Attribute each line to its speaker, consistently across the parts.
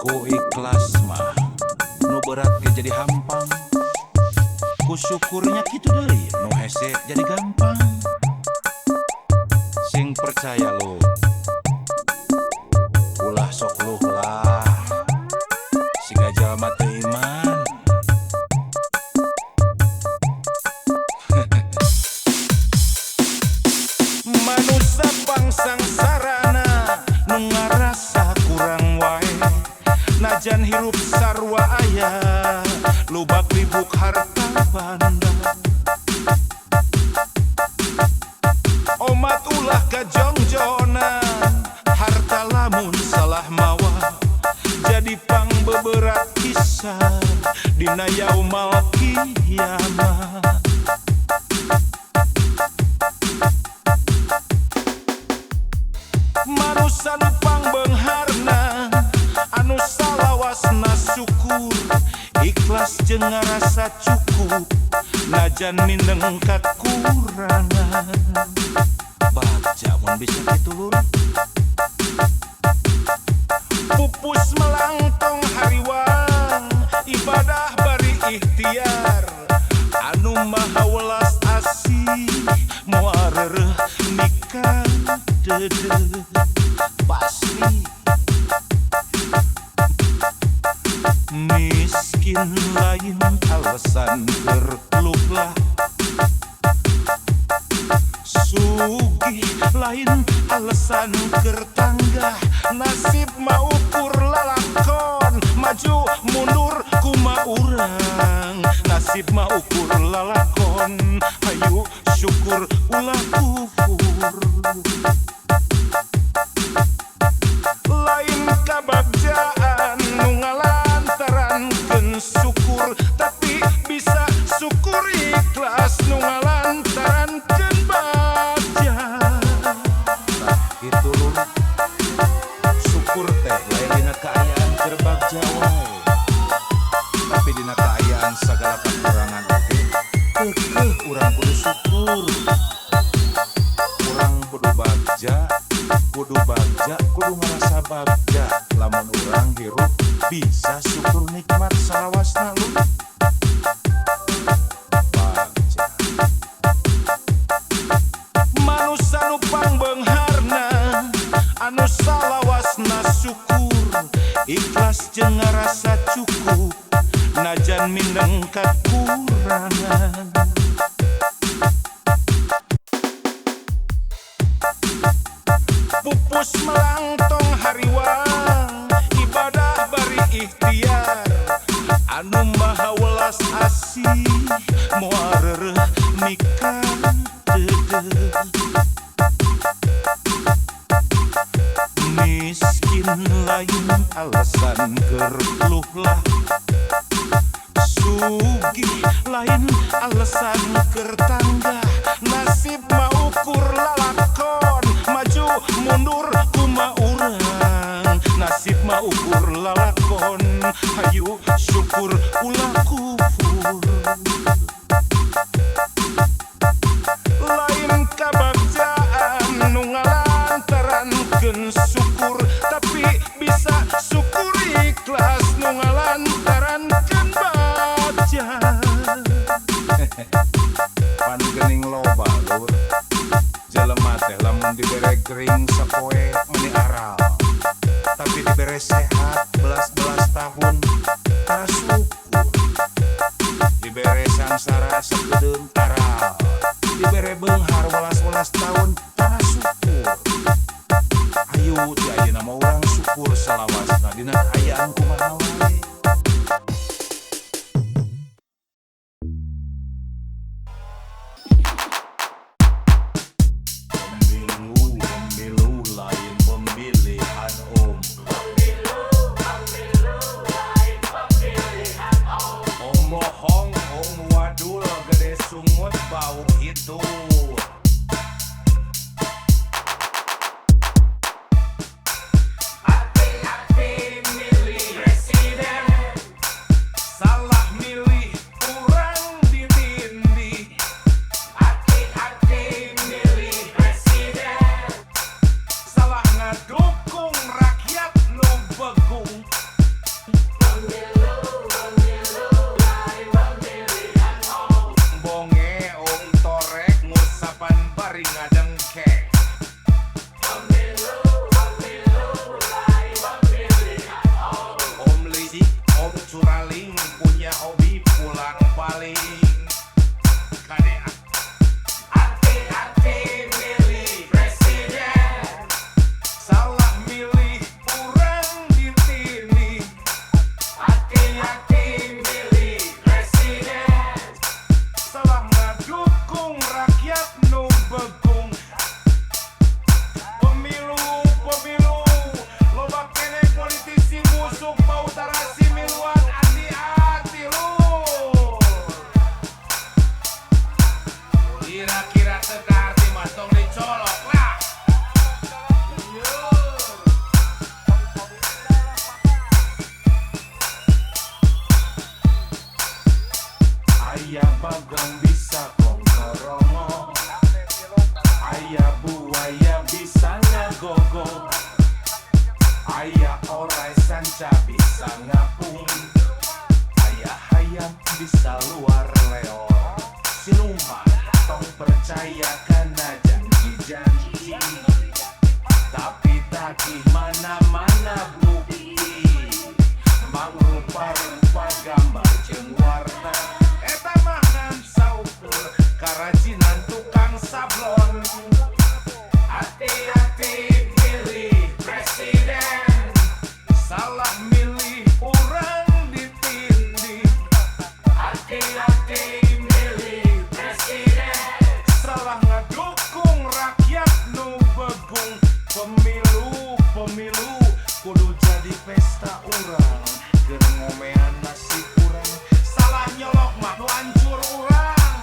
Speaker 1: Ku ikhlas mah nu berat ge jadi hampang, ku syukurnya kitu deui nu hese jadi gampang. Sing percaya lu ulah sok luh lah, siga jalma teu iman. Manusia bangsang sarana nu ngarasa kurang wae, najan hirup sarua aya lubak ribuk harta banda. Omat ulah kajongjonan, harta lamun salah mawa jadi pang beberat kisah dina yaumal kiamat. Manusia nu pangbeungharna anu salawasna syukur, ikhlas jeung ngarasa cukup najan mindeng kakurangan. Baca mun bisa kitu lur. Pupus melangtong hariwang, ibadah bari ikhtiar, anu maha welas asih moal reureuh nikah dede pasti. Miskin lain alasan keur lah, sugih lain alasan keur tanggah. Nasib mau ukur lalakon, maju mundur kumaha urang. Nasib mau ukur lalakon, hayu syukur ulah kufur. Lain kabagjaan nu ngalantarankeun syukur, tapi bisa syukur ikhlas nu ngalantarankeun bagja. Nah, gitu lur. Syukur teh lain dina kaayaan keur bagja wae, tapi dina kaayaan sagala kakurangan oge keukeuh urang kudu syukur. Urang kudu bagja, kudu ngarasa bagja. Lamun urang hirup bisa syukur nikmat salawasna lu. Bagja manusia nu pangbeungharna anu salawasna syukur, ikhlas jeung ngarasa cukup najan mindeng kakurangan. Pupus melangtong hariwang, ibadah bari ikhtiar, anu maha welas asih moal reureuh nikah dede. Miskin lain alasan keur luh lah, sugih lain alasan keur tanggah. Nasib mah ukur lalakon, maju mundur kumaha urang. Nasib mah ukur lalakon, hayu syukur ulah kufur. Lain kabagjaan nu ngalantarankeun syukur, tapi bisa syukur ikhlas nu ngalantarankeun bagja. Pan geuning loba lur, jelema teh lamun dibere gering sapoe meni aral, tapi dibere sehat belas-belas tahun tara syukur. Dibere sangsara sakedeung aral, dibere beunghar welas-welas tahun tara syukur. Ayo ti ayeuna mah urang syukur salawasna dina kaayaan kumaha wae. Pemilu lain pemilihan om. Om bohong, om wadul, gede sungut bau itu. Bonge om torek ngusapan bari ngadengkek. Om licik, om curaling, punya hobi pulang balik. Kadea. Hati-hati milih presiden, salah milih kurang dipilih. Hati-hati milih presiden, salah ngadukung rakyat nu begung. Pemilu, loba kene politisi musuh mau tarasi miluan. Hati-hati lu. Kira-kira tegar di matong dicolok lah. Ayah bagong bisa kongkorongo, ayah buaya bisa ngagogo, ayah orai sanca bisa ngapung, ayah hayam bisa luar leo. Siluman tong percaya karena janji-janji, tapi tagih mana-mana bukti. Mangrupa-rupa gambar jeung warna, eta mangan saukur karajinan tukang sablon. Hati-hati milih presiden, salah milih orang ditindih. Hati-hati milih presiden, salah ngadukung rakyat nu begung. Pemilu kudu jadi pesta urang, keur ngomean nasi kurang, salah nyolok mah nu hancur urang.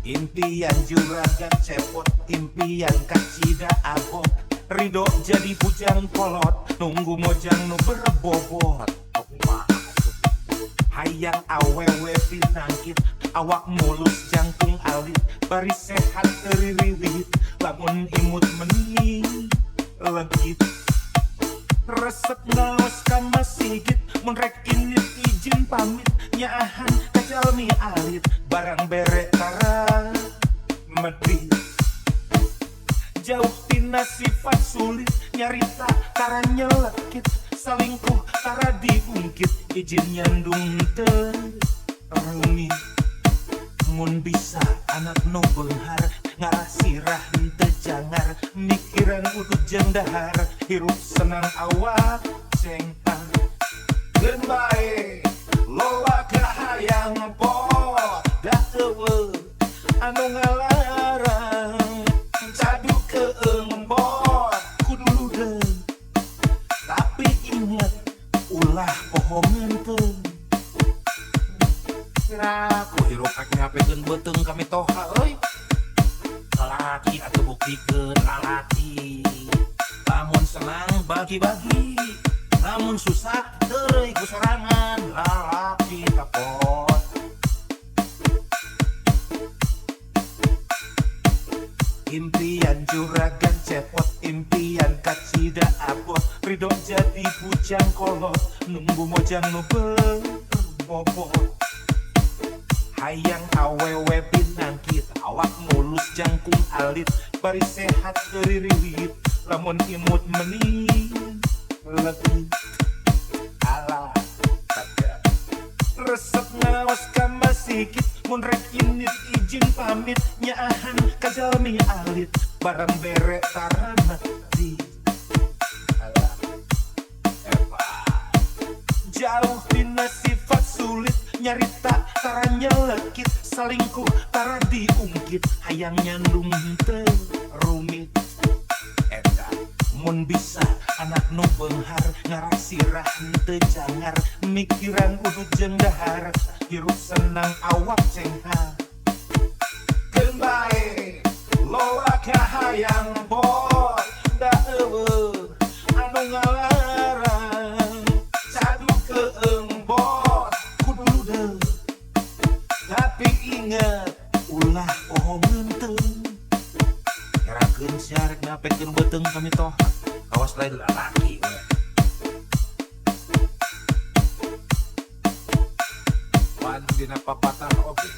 Speaker 1: Impian juragan cepot, impian kacida abot, ridho jadi bujang kolot, nunggu mojang nu berbobot. Hayang awewe pinangkit, awak mulus jangkung alit, bari sehat teririwit, lamun imut mening legit. Resep ngaos ka masigit, mun rek init izin pamit, nyaahan ka jalmi alit, barang bere tara medit. Jauh tina sifat sulit, nyarita tara nyelekit, salingkuh tara diungkit, izin nyandung teu rumit. Mun bisa anak nu beunghar, ngarasirah henteu jangar, mikiran udut jeung dahar, hirup senang awak cengkang. Geun bae loba kahayang pot, da eueuh anu ngalarang, cadu keembot kudu ludeung. Tapi ingat ulah pohongan teu. Nah, ku hirup rek ngapekeun beuteung kami toha euy. Lalaki atuh buktikeun lalaki. Lamun senang bagi-bagi, lamun susah teureui ku sorangan, lalaki kapot. Impian juragan cepot, impian kacida abot, ridho jadi bujang kolot, nunggu mojang nu berbobot. Hayang awewe pinangkit, awak mulus jangkung alit, bari sehat teririwit, lamun imut mening legit. Alah tagar resep ngaos ka masigit, mun rek init izin pamit, nyaahan ka jalmi alit, barang bere tara medit. Alah jauh tina sifat sulit, nyarita tara nyelekit, salingkuh tara diungkit, hayang nyandung teu rumit. Eta mun bisa anak nu beunghar, ngarasirah henteu jangar, mikiran udut jeung dahar, hirup senang awak cenghar. Geun bae loba kahayang pot, da eueuh
Speaker 2: henteu. Herakeun sia rek ngapekeun beuteung kami toh. Awas lain lalaki we.
Speaker 1: Pan dina papatah oge.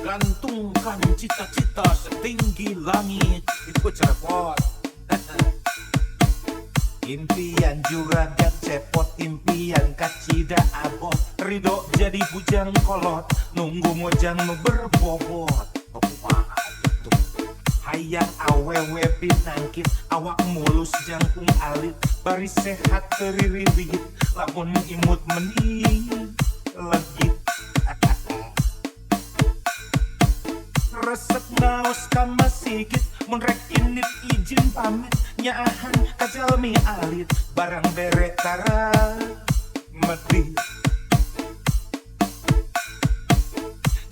Speaker 2: Gantungkan cita-cita setinggi langit.
Speaker 1: Itu cerepot.
Speaker 2: Impian juragan cepot, impian kacida abot. Ridho jadi bujang kolot, nunggu mojang nu berbobot.
Speaker 1: Kumaha itu?
Speaker 2: Hayang awewe pinangkit, awak mulus jangkung alit. Bari sehat teriririt, lamun imut mending legit. Resep naos ka masigit, mun rek init izin pamit. Nyaahan kajalmi alit, barang bere tara medit.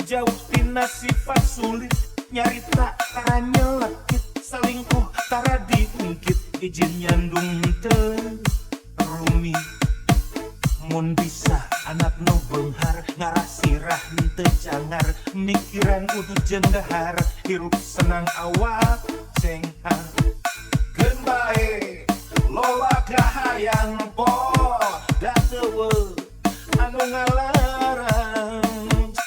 Speaker 2: Jauh tina sifat sulit, nyarita tara nyelekit. Selingkuh tara diungkit, izin nyandung teu rumit. Mun bisa anak nu beunghar, ngarasirah teu cangar. Mikiran kudu jendahar, hirup senang awak cenghar.
Speaker 1: Geun bae loba kahayang pot
Speaker 2: Datewe anu ngalarang,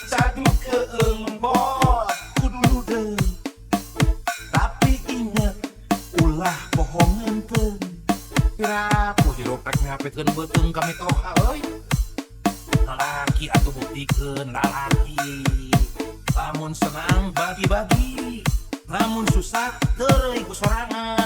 Speaker 1: sadu keembot
Speaker 2: kudu ludeung. Tapi ingat, ulah bohongan teu.
Speaker 1: piraku hirup rek ngapekeun beuteung kami toha euy.
Speaker 2: Lalaki atuh buktikeun lalaki. Lamun senang bagi-bagi, lamun susah teu ku sorangan.